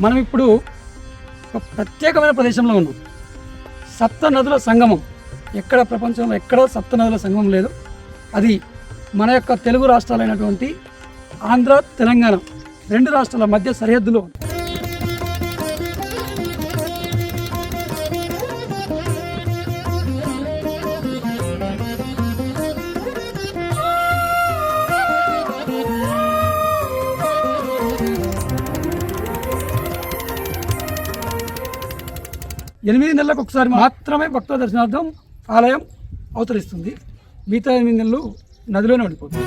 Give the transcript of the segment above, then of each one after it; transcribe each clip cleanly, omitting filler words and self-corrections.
మనం ఇప్పుడు ఒక ప్రత్యేకమైన ప్రదేశంలో ఉన్నాం. సప్త నదుల సంగమం. ఎక్కడ ప్రపంచంలో ఎక్కడో సప్త నదుల సంగమం లేదు. అది మన యొక్క తెలుగు రాష్ట్రాలైనటువంటి ఆంధ్ర, తెలంగాణ రెండు రాష్ట్రాల మధ్య సరిహద్దులో ఉంది. ఎనిమిది నెలలకు ఒకసారి మాత్రమే భక్తుల దర్శనార్థం ఆలయం అవతరిస్తుంది. మిగతా 8 నెలలు నదిలోనే ఉండిపోతుంది.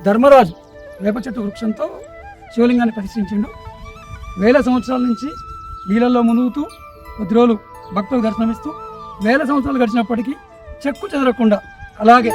ధర్మరాజు వేప చెట్టు వృక్షంతో శివలింగాన్ని ప్రతిష్ఠించిండు. వేల సంవత్సరాల నుంచి నీళ్ళల్లో మునుగుతూ కొద్ది రోజులు భక్తులకు దర్శనమిస్తూ వేల సంవత్సరాలు గడిచినప్పటికీ చెక్కు చెదరకుండా అలాగే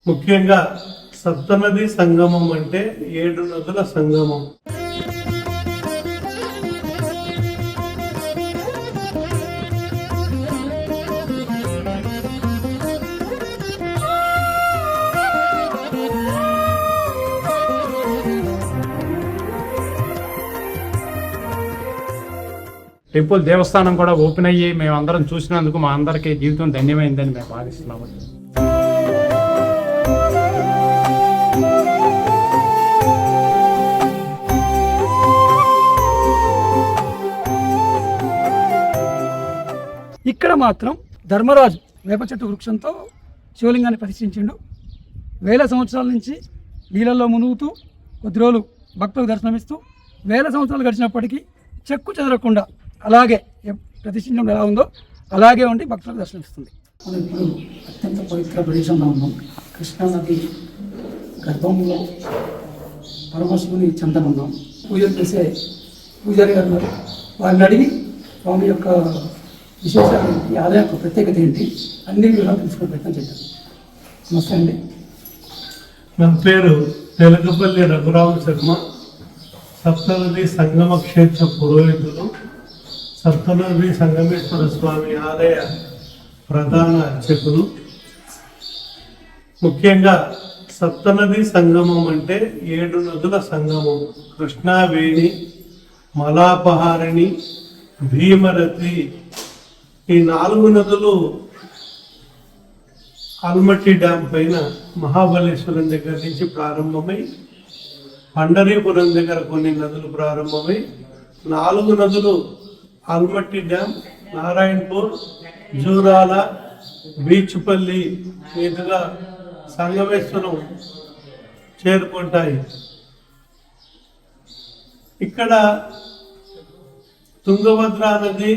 ముఖ్యంగా సప్తనది సంగమం అంటే 7 నదుల సంగమం. టెంపుల్ దేవస్థానం కూడా ఓపెన్ అయ్యి మేము అందరం చూసినందుకు మా అందరికీ జీవితం ధన్యమైందని మేము భావిస్తున్నాము. ఇక్కడ మాత్రం ధర్మరాజు వేప చెట్టు వృక్షంతో శివలింగాన్ని ప్రతిష్ఠించిండు. వేల సంవత్సరాల నుంచి నీళ్ళల్లో మునుగుతూ కొద్ది రోజులు భక్తులకు దర్శనమిస్తూ వేల సంవత్సరాలు గడిచినప్పటికీ చెక్కు చెదరకుండా అలాగే ప్రతిష్ఠించడం ఎలా ఉందో అలాగే ఉండి భక్తులకు దర్శనమిస్తుంది. మనం ఇప్పుడు అత్యంత పవిత్ర ప్రదేశంలో ఉన్నాం. కృష్ణానది గర్భంలో పరమశివుని చెంతన ఉన్నాం. పూజలు చేసే పూజారి గారు వారిని అడిగి స్వామి యొక్క విశేషాలు ఏంటి, ఆలయం యొక్క ప్రత్యేకత ఏంటి అన్ని వివరాలు తెలుసుకునే ప్రయత్నం చేద్దాం. నమస్తే అండి. నా పేరు తెలకపల్లి రఘురామ శర్మ. సప్తనది సంగమ క్షేత్ర పురోహితులు, సప్తనది సంగమేశ్వర స్వామి ఆలయ ప్రధాన అర్చకులు. ముఖ్యంగా సప్తనది సంగమం అంటే 7 నదుల సంగమం. కృష్ణావేణి, మలాపహారిణి, భీమరతి, ఈ 4 నదులు ఆల్మట్టి డ్యామ్ పైన మహాబలేశ్వరం దగ్గర నుంచి ప్రారంభమై పండరీపురం దగ్గర కొన్ని నదులు ప్రారంభమై 4 నదులు ఆల్మట్టి డ్యామ్, నారాయణపూర్, జూరాల, బీచ్పల్లి మీదుగా సంగమేశ్వరం చేరుకుంటాయి. ఇక్కడ తుంగభద్రా నది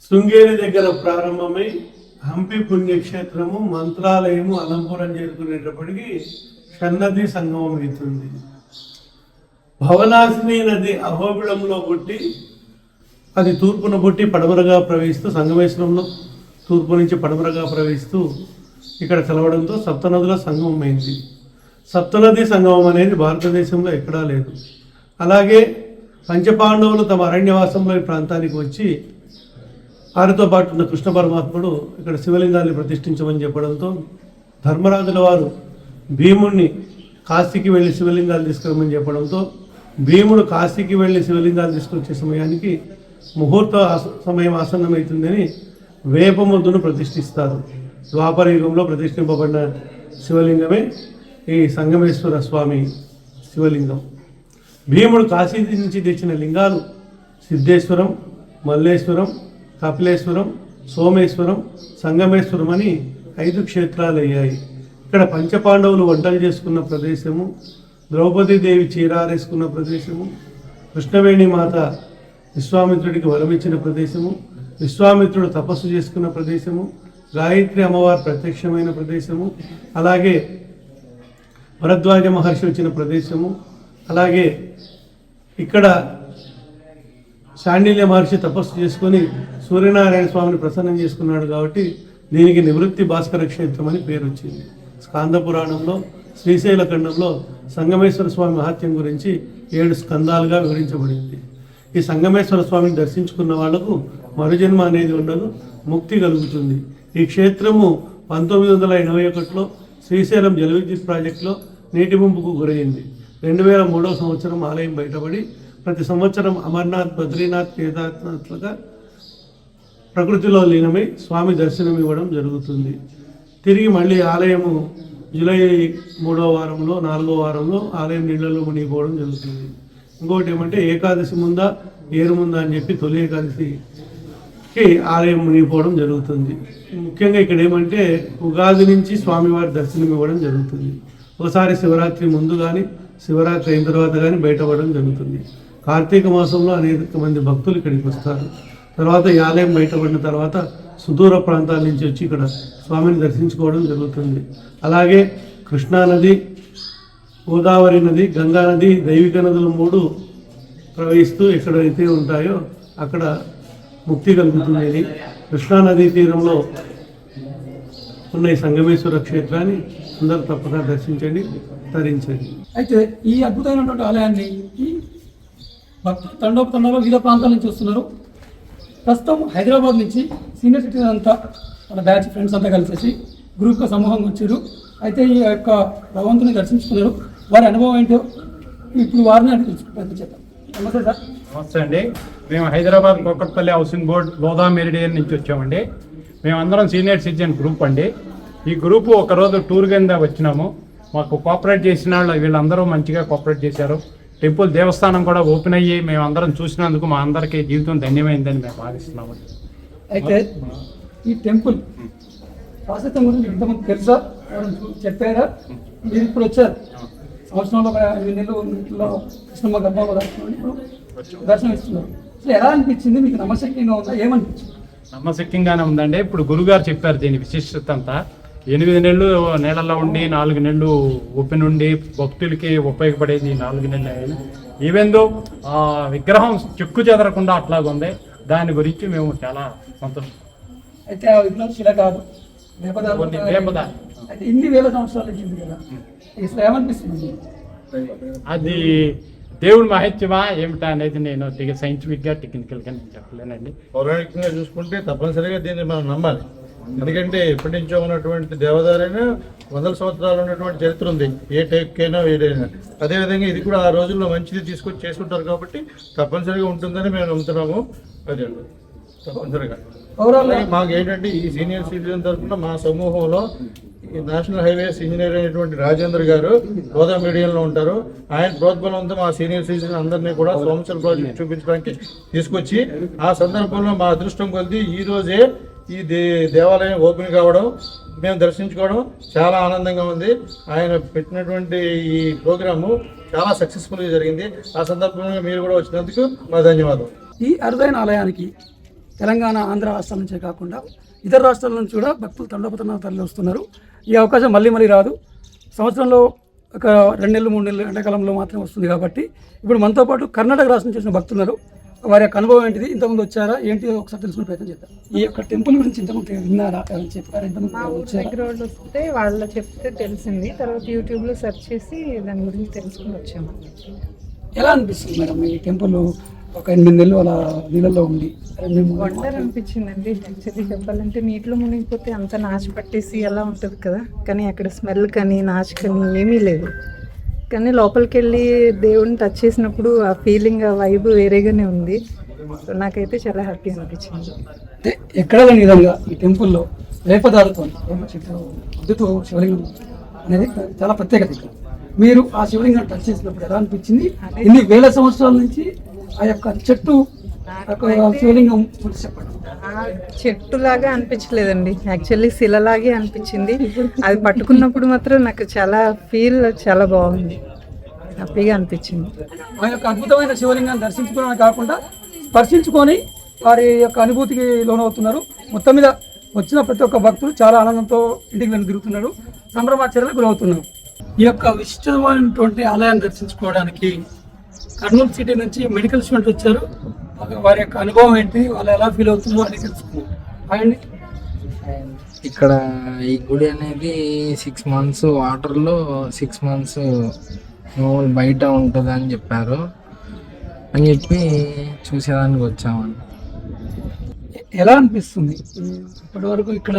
శృంగేరి దగ్గర ప్రారంభమై హంపి పుణ్యక్షేత్రము, మంత్రాలయము, అలంపురం చేరుకునేటప్పటికీ షన్నది సంగమం అవుతుంది. భవనాశిని నది అహోబిళంలో పుట్టి అది తూర్పున పుట్టి పడమరగా ప్రవహిస్తూ సంగమేశ్వరంలో తూర్పు నుంచి పడమరగా ప్రవహిస్తూ ఇక్కడ కలవడంతో సప్తనదుల సంగమం అయింది. సప్తనది సంగమం అనేది భారతదేశంలో ఎక్కడా లేదు. అలాగే పంచపాండవులు తమ అరణ్యవాసంలో ఈ ప్రాంతానికి వచ్చి వారితో పాటు ఉన్న కృష్ణ పరమాత్ముడు ఇక్కడ శివలింగాన్ని ప్రతిష్ఠించమని చెప్పడంతో ధర్మరాజుల వారు భీముణ్ణి కాశీకి వెళ్ళి శివలింగాలు తీసుకురమని చెప్పడంతో భీముడు కాశీకి వెళ్ళి శివలింగాలు తీసుకొచ్చే సమయానికి ముహూర్త సమయం ఆసన్నమవుతుందని వేప ముద్దును ప్రతిష్ఠిస్తారు. ద్వాపర యుగంలో ప్రతిష్ఠింపబడిన శివలింగమే ఈ సంగమేశ్వర స్వామి శివలింగం. భీముడు కాశీ నుంచి తెచ్చిన లింగాలు సిద్ధేశ్వరం, మల్లేశ్వరం, కపిలేశ్వరం, సోమేశ్వరం, సంగమేశ్వరం అని 5 క్షేత్రాలు అయ్యాయి. ఇక్కడ పంచపాండవులు వంటలు చేసుకున్న ప్రదేశము, ద్రౌపదీదేవి చీరారేసుకున్న ప్రదేశము, కృష్ణవేణి మాత విశ్వామిత్రుడికి వరమిచ్చిన ప్రదేశము, విశ్వామిత్రుడు తపస్సు చేసుకున్న ప్రదేశము, గాయత్రి అమ్మవారు ప్రత్యక్షమైన ప్రదేశము, అలాగే భరద్వాజ మహర్షి వచ్చిన ప్రదేశము, అలాగే ఇక్కడ శాండిల్య మహర్షి తపస్సు చేసుకొని సూర్యనారాయణ స్వామిని ప్రసన్నం చేసుకున్నాడు కాబట్టి దీనికి నివృత్తి భాస్కర క్షేత్రం అని పేరు వచ్చింది. స్కాంద పురాణంలో శ్రీశైల ఖండంలో సంగమేశ్వర స్వామి మహాత్యం గురించి 7 స్కందాలుగా వివరించబడింది. ఈ సంగమేశ్వర స్వామిని దర్శించుకున్న వాళ్లకు మరుజన్మ అనేది ఉండదు, ముక్తి కలుగుతుంది. ఈ క్షేత్రము 1981లో శ్రీశైలం జల విద్యుత్ ప్రాజెక్టులో నీటి ముంపుకు గురైంది. 2003 సంవత్సరం ఆలయం బయటపడి ప్రతి సంవత్సరం అమర్నాథ్, బద్రీనాథ్, కేదార్నాథ్లుగా ప్రకృతిలో లీనమై స్వామి దర్శనం ఇవ్వడం జరుగుతుంది. తిరిగి మళ్ళీ ఆలయము జూలై 3వ వారంలో 4వ వారంలో ఆలయం నీళ్లలో మునిగిపోవడం జరుగుతుంది. ఇంకోటి ఏమంటే ఏకాదశి ముందా ఏరు ముందా అని చెప్పి తొలి ఏకాదశికి ఆలయం మునిగిపోవడం జరుగుతుంది. ముఖ్యంగా ఇక్కడ ఏమంటే ఉగాది నుంచి స్వామివారి దర్శనం ఇవ్వడం జరుగుతుంది. ఒకసారి శివరాత్రి ముందు కానీ శివరాత్రి అయిన తర్వాత కానీ బయటపడడం జరుగుతుంది. కార్తీక మాసంలో అనేక మంది భక్తులు ఇక్కడికి వస్తారు. తర్వాత ఈ ఆలయం బయటపడిన తర్వాత సుదూర ప్రాంతాల నుంచి వచ్చి ఇక్కడ స్వామిని దర్శించుకోవడం జరుగుతుంది. అలాగే కృష్ణానది, గోదావరి నది, గంగా నది, దైవిక నదులు 3 ప్రవహిస్తూ ఎక్కడైతే ఉంటాయో అక్కడ ముక్తి కలుగుతుంది. కృష్ణానదీ తీరంలో ఉన్న ఈ సంగమేశ్వర క్షేత్రాన్ని అందరూ తప్పక దర్శించండి, తరించండి. అయితే ఈ అద్భుతమైనటువంటి ఆలయాన్ని ఈ భక్తులు తండోపతండాలో వివిధ ప్రాంతాల నుంచి వస్తున్నారు. ప్రస్తుతం హైదరాబాద్ నుంచి సీనియర్ సిటిజన్ అంతా వాళ్ళ బ్యాచ్ ఫ్రెండ్స్ అంతా కలిసేసి గ్రూప్గా సమూహంగా వచ్చారు. అయితే ఈ యొక్క భగవంతుని దర్శించుకున్నారు. వారి అనుభవం ఏంటో ఇప్పుడు వారిని అని తెలుసుకుంటారు. చెప్తాం. నమస్తే సార్. నమస్తే అండి. మేము హైదరాబాద్ కోకట్పల్లి హౌసింగ్ బోర్డ్ గోదా మెరిడియన్ నుంచి వచ్చామండి. మేమందరం సీనియర్ సిటిజన్ గ్రూప్ అండి. ఈ గ్రూపు ఒకరోజు టూర్ కింద వచ్చినాము. మాకు కోఆపరేట్ చేసిన వాళ్ళు వీళ్ళందరూ మంచిగా కోఆపరేట్ చేశారు. టెంపుల్ దేవస్థానం కూడా ఓపెన్ అయ్యి మేము అందరం చూసినందుకు మా అందరికీ జీవితం ధన్యమైందని మేము భావిస్తున్నాము. అయితే ఈ టెంపుల్ ప్రాశస్త్యం గురించి ఇంతమంది తెలుసా? చెప్పారా? మీరు ఇప్పుడు వచ్చారు సంవత్సరంలో 8 నెలల్లో కృష్ణమ్మ గర్భంలో దర్శనం ఇస్తున్నారు. అసలు ఎలా అనిపించింది మీకు? నమ్మశక్యంగా ఉందా? ఏమనిపించింది? నమ్మశక్యంగానే ఉందండి. ఇప్పుడు గురుగారు చెప్పారు దీని విశిష్టత అంతా. 8 నెలలు నీళ్ళల్లో ఉండి 4 నెలలు ఓపెన్ ఉండి భక్తులకి ఉపయోగపడేది 4 నెలలు. ఈవెన్ దో విగ్రహం చెక్కు చెదరకుండా అట్లాగుంది. దాని గురించి మేము చాలా సంతోషం. అయితే ఆ విగ్రహం శిల కాదు, వేపదారు. అయితే ఇన్ని వేల సంవత్సరాలు ఇచ్చింది కదా, అసలు ఏమనిపిస్తుంది? అది దేవుడి మహత్యమా ఏమిటా అనేది నేను సైంటిఫిక్గా టెక్నికల్గా నేను చెప్పలేనండి. పౌరాణికంగా చూసుకుంటే తప్పనిసరిగా దీన్ని మనం నమ్మాలి. ఎందుకంటే ఎప్పటి నుంచో ఉన్నటువంటి దేవదారైనా 100 సంవత్సరాలు ఉన్నటువంటి చరిత్ర ఉంది, ఏ టేక్కైనా ఏదైనా. అదేవిధంగా ఇది కూడా ఆ రోజుల్లో మంచిది తీసుకొచ్చి చేసుకుంటారు కాబట్టి తప్పనిసరిగా ఉంటుందని మేము నమ్ముతున్నాము. అదే తప్పనిసరిగా మాకు ఏంటంటే ఈ సీనియర్ సిటిజన్ తరఫున మా సమూహంలో ఈ నేషనల్ హైవేస్ ఇంజనీర్ అయినటువంటి రాజేంద్ర గారు గోదా మీడియంలో ఉంటారు. ఆయన ప్రోద్బలంతో మా సీనియర్ సిటిజన్ అందరినీ కూడా సోమశిల ప్రాజెక్ట్ చూపించడానికి తీసుకొచ్చి ఆ సందర్భంలో మా అదృష్టం కొద్ది ఈ రోజే ఈ దేవాలయం ఓపెన్ కావడం, మేము దర్శించుకోవడం చాలా ఆనందంగా ఉంది. ఆయన పెట్టినటువంటి ఈ ప్రోగ్రాము చాలా సక్సెస్ఫుల్గా జరిగింది. ఆ సందర్భంగా మీరు కూడా వచ్చినందుకు మా ధన్యవాదాలు. ఈ అరుదైన ఆలయానికి తెలంగాణ, ఆంధ్ర రాష్ట్రాల నుంచే కాకుండా ఇతర రాష్ట్రాల నుంచి కూడా భక్తులు తండోపతండా తరలి వస్తున్నారు. ఈ అవకాశం మళ్ళీ రాదు. సంవత్సరంలో ఒక 2 నెలలు 3 నెలలు ఎండాకాలంలో మాత్రమే వస్తుంది కాబట్టి ఇప్పుడు మనతో పాటు కర్ణాటక రాష్ట్రం నుంచి వచ్చిన భక్తులు ఉన్నారు. వారి యొక్క అనుభవం ఏంటిది, ఇంతకుముందు వచ్చారా ఏంటి ఒకసారి తెలుసుకునే ప్రయత్నం చేద్దాం. ఈ యొక్క టెంపుల్ గురించి ఇంతకుముందు విన్నారా, చెప్పారా? దగ్గర వాళ్ళు వస్తే వాళ్ళు చెప్తే తెలిసింది. తర్వాత యూట్యూబ్లో సెర్చ్ చేసి దాని గురించి తెలుసుకుని వచ్చాము. ఎలా అనిపిస్తుంది మేడం ఈ టెంపుల్ ఒక 8 నెలలు అలా నీళ్ళల్లో ఉంది? వండర్ అనిపించిందండి. యాక్చువల్లీ చెప్పాలంటే నీటిలో మునిగిపోతే అంత నాచు పట్టేసి అలా ఉంటుంది కదా, కానీ అక్కడ స్మెల్ కానీ నాచు కానీ ఏమీ లేదు. కానీ లోపలికి వెళ్ళి దేవుడిని టచ్ చేసినప్పుడు ఆ ఫీలింగ్, ఆ వైబ్ వేరేగానే ఉంది. సో నాకైతే చాలా హ్యాపీ అనిపించింది. అంటే ఎక్కడ లేని విధంగా ఈ టెంపుల్లో వేపదారుతో వేప చెట్టు వద్దుతో శివలింగం అనేది చాలా ప్రత్యేకత ఇక్కడ. మీరు ఆ శివలింగం టచ్ చేసినప్పుడు ఎలా అనిపించింది? ఇన్ని వేల సంవత్సరాల నుంచి ఆ యొక్క చెట్టు శివలింగం గురించి చెప్పండి. చెట్టులాగా అనిపించలేదండి, యాక్చువల్లీ శిలలాగే అనిపించింది. అది పట్టుకున్నప్పుడు మాత్రం నాకు చాలా బాగుంది, హ్యాపీగా అనిపించింది. ఆ యొక్క అద్భుతమైన శివలింగాన్ని దర్శించుకోవడమే కాకుండా స్పర్శించుకొని వారి యొక్క అనుభూతికి లోనవుతున్నారు. మొత్తం మీద వచ్చిన ప్రతి ఒక్క భక్తులు చాలా ఆనందంతో ఇంటికి వెళ్ళి తిరుగుతున్నారు, సంభ్రమాచరణకు గురవుతున్నారు. ఈ యొక్క విశిష్టమైనటువంటి ఆలయాన్ని దర్శించుకోవడానికి కర్నూలు సిటీ నుంచి మెడికల్ స్టూడెంట్ వచ్చారు. వారి యొక్క అనుభవం ఏంటి, వాళ్ళు ఎలా ఫీల్ అవుతున్నారో అని తెలుసుకున్నారు. అండ్ ఇక్కడ ఈ గుడి అనేది 6 months వాటర్లో 6 months బయట ఉంటుంది అని చెప్పారు, అని చెప్పి చూసేదానికి వచ్చామండి. ఎలా అనిపిస్తుంది? ఇప్పటి వరకు ఇక్కడ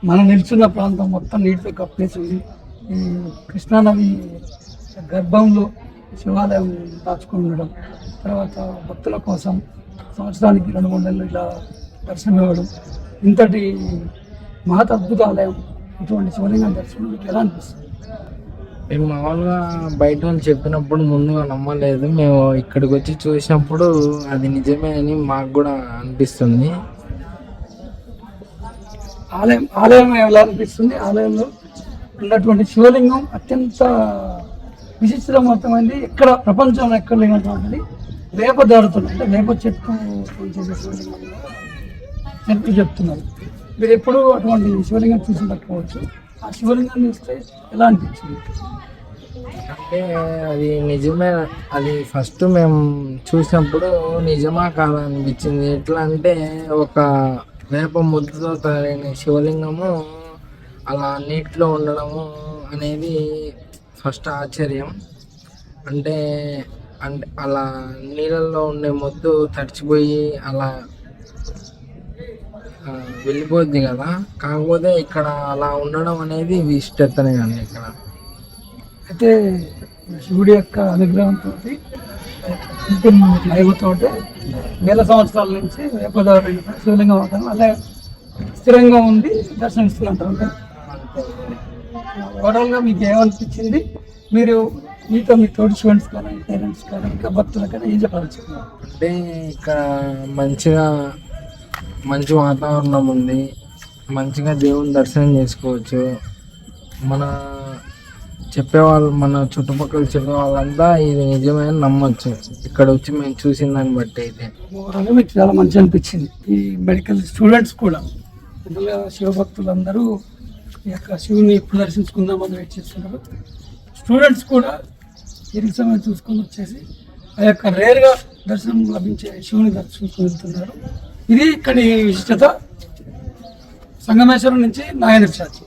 మనం నిల్చున్న ప్రాంతం మొత్తం నీటితో కప్పేసి ఉంది. ఈ కృష్ణానది గర్భంలో శివాలయం దాచుకుని ఉండడం, తర్వాత భక్తుల కోసం సంవత్సరానికి 2-3 నెలలు ఇలా దర్శనం ఇవ్వడం, ఇంతటి మహత్ అద్భుత ఆలయం, ఇటువంటి శివలింగం దర్శనం మీకు ఎలా అనిపిస్తుంది? మేము మామూలుగా బయట వాళ్ళు చెప్పినప్పుడు ముందుగా నమ్మలేదు, మేము ఇక్కడికి వచ్చి చూసినప్పుడు అది నిజమే అని మాకు కూడా అనిపిస్తుంది. ఆలయం ఎలా అనిపిస్తుంది? ఆలయంలో ఉన్నటువంటి శివలింగం అత్యంత విశిష్టమైనది, ఎక్కడ ప్రపంచంలో ఎక్కడ లేనటువంటిది వేపదారుతుంది, అంటే వేప చెట్టు చేసే శివలింగం చెప్తున్నారు. మీరు ఎప్పుడు అటువంటి శివలింగం చూసినట్టుకోవచ్చు. ఆ శివలింగాన్ని చూస్తే ఎలా అనిపించింది? అంటే అది నిజమే, అది ఫస్ట్ మేము చూసినప్పుడు నిజమా కాదా అనిపించింది. ఎట్లా అంటే ఒక వేప ముద్దతో తయారైన శివలింగము అలా నీటిలో ఉండడము అనేది ఫస్ట్ ఆశ్చర్యం. అంటే అంటే అలా నీళ్ళల్లో ఉండే మొద్దు తడిచిపోయి అలా వెళ్ళిపోద్ది కదా, కాకపోతే ఇక్కడ అలా ఉండడం అనేది విశిష్టతనే అండి. ఇక్కడ అయితే శివుడి యొక్క అనుగ్రహంతో దైవతో వేల సంవత్సరాల నుంచి వేపదారు శివలింగం అవుతాను అలా స్థిరంగా ఉంది, దర్శనమిస్తుంటారు. అంటే ఓవరాల్గా మీకు ఏమనిపించింది? మీరు మీతో మీ తోటి స్టూడెంట్స్ కానీ పేరెంట్స్ కానీ ఇంకా భక్తులు కానీ ఏం చెప్పాల్సుకున్నారు? అంటే ఇక్కడ మంచి వాతావరణం ఉంది, మంచిగా దేవుని దర్శనం చేసుకోవచ్చు. మన చుట్టుపక్కల చెప్పే వాళ్ళంతా ఇది నిజమే నమ్మొచ్చు ఇక్కడ వచ్చి మేము చూసిన దాన్ని బట్టి. అయితే ఓవరాల్గా మీకు చాలా మంచి అనిపించింది. ఈ మెడికల్ స్టూడెంట్స్ కూడా అందులో శివభక్తులందరూ ఈ యొక్క శివుని ఎప్పుడు దర్శించుకుందామని వెయిట్ చేస్తున్నారు. స్టూడెంట్స్ కూడా తీరిక సమయం చూసుకొని వచ్చేసి ఆ యొక్క రేర్గా దర్శనం లభించే శివుని దర్శించుకుని వెళ్తున్నారు. ఇది ఇక్కడి విశిష్టత. సంగమేశ్వరం నుంచి నాగేంద్ర చాచి.